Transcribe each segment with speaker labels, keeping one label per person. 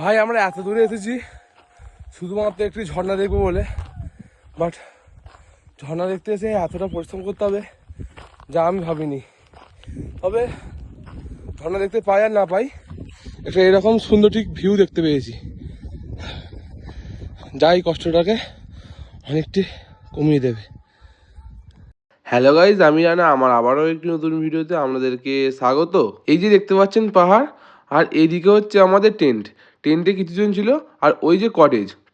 Speaker 1: ভাই আমরা এত দূরে এসেছি শুধুমাত্র একটি ঝর্ণা দেখবো বলে, বাট ঝর্ণা দেখতে এসে এতটা পরিশ্রম করতে হবে যা আমি ভাবিনি। তবে ঝর্ণা দেখতে পাই আর না পাই, একটা এরকম সুন্দর ঠিক ভিউ দেখতে পেয়েছি, যাই কষ্টটাকে অনেকটি কমিয়ে দেবে। হ্যালো গাইজ, আমি জানা আমার আবারও একটি নতুন ভিডিওতে আপনাদেরকে স্বাগত। এই যে দেখতে পাচ্ছেন পাহাড়, আর এইদিকে হচ্ছে আমাদের টেন্টে কিছুজন ছিল, আর ওই যে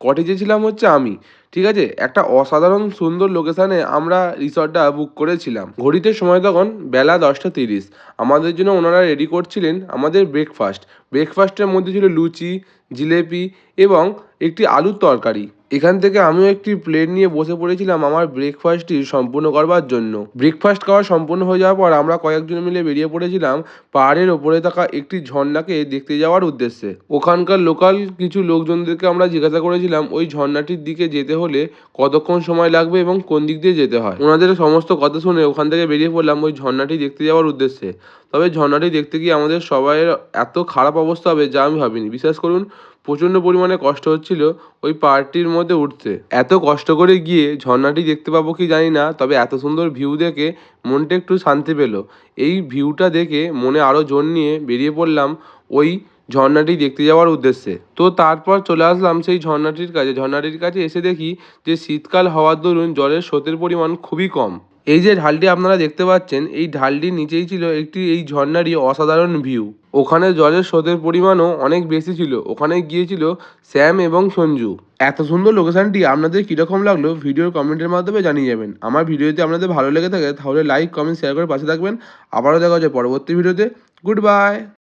Speaker 1: কটেজে ছিলাম হচ্ছে আমি। ঠিক আছে, একটা অসাধারণ সুন্দর লোকেশানে আমরা রিসর্টটা বুক করেছিলাম। ঘড়িতে সময় তখন বেলা 10টা 30। আমাদের জন্য ওনারা রেডি করছিলেন আমাদের ব্রেকফাস্টের মধ্যে ছিল লুচি, জিলেপি এবং একটি আলুর তরকারি। এখান থেকে আমিও একটি প্লেট নিয়ে বসে পড়েছিলাম আমার ব্রেকফাস্টটি সম্পূর্ণ করবার জন্য। ব্রেকফাস্ট খাওয়া সম্পূর্ণ হয়ে যাওয়ার পর আমরা কয়েকজন মিলে বেরিয়ে পড়েছিলাম পাহাড়ের ওপরে থাকা একটি ঝর্ণাকে দেখতে যাওয়ার উদ্দেশ্যে। ওখানকার লোকাল কিছু লোকজনদেরকে আমরা জিজ্ঞাসা করেছিলাম ওই ঝর্ণাটির দিকে যেতে হলে কতক্ষণ সময় লাগবে এবং কোন দিক দিয়ে যেতে হয়। ওনাদের সমস্ত কথা শুনে ওখান থেকে বেরিয়ে পড়লাম ওই ঝর্ণাটি দেখতে যাওয়ার উদ্দেশ্যে। তবে ঝর্ণাটি দেখতে গিয়ে আমাদের সবাইয়ের এত খারাপ অবস্থা হবে যা আমি ভাবিনি। বিশ্বাস করুন, প্রচণ্ড পরিমাণে কষ্ট হচ্ছিল ওই পাহাড়টির মধ্যে উঠতে। এত কষ্ট করে গিয়ে ঝর্ণাটি দেখতে পাবো কি জানি না, তবে এত সুন্দর ভিউ দেখে মনটা একটু শান্তি পেল। এই ভিউটা দেখে মনে আরও জোর নিয়ে বেরিয়ে পড়লাম ওই ঝর্ণাটি দেখতে যাওয়ার উদ্দেশ্যে। তো তারপর চলে আসলাম সেই ঝর্ণাটির কাছে এসে দেখি যে শীতকাল হওয়ার দরুন জলের স্রোতের পরিমাণ খুবই কম। এই যে ঢালটি আপনারা দেখতে পাচ্ছেন, এই ঢালটির নিচেই ছিল একটি এই ঝর্ণারই অসাধারণ ভিউ। ওখানে জলের স্রোতের পরিমাণও অনেক বেশি ছিল। ওখানে গিয়েছিল শ্যাম এবং সঞ্জু। এত সুন্দর লোকেশানটি আপনাদের কীরকম লাগলো ভিডিওর কমেন্টের মাধ্যমে জানিয়ে যাবেন। আমার ভিডিওতে আপনাদের ভালো লেগে থাকে তাহলে লাইক, কমেন্ট, শেয়ার করে পাশে থাকবেন। আবারও দেখা হচ্ছে পরবর্তী ভিডিওতে। Good bye.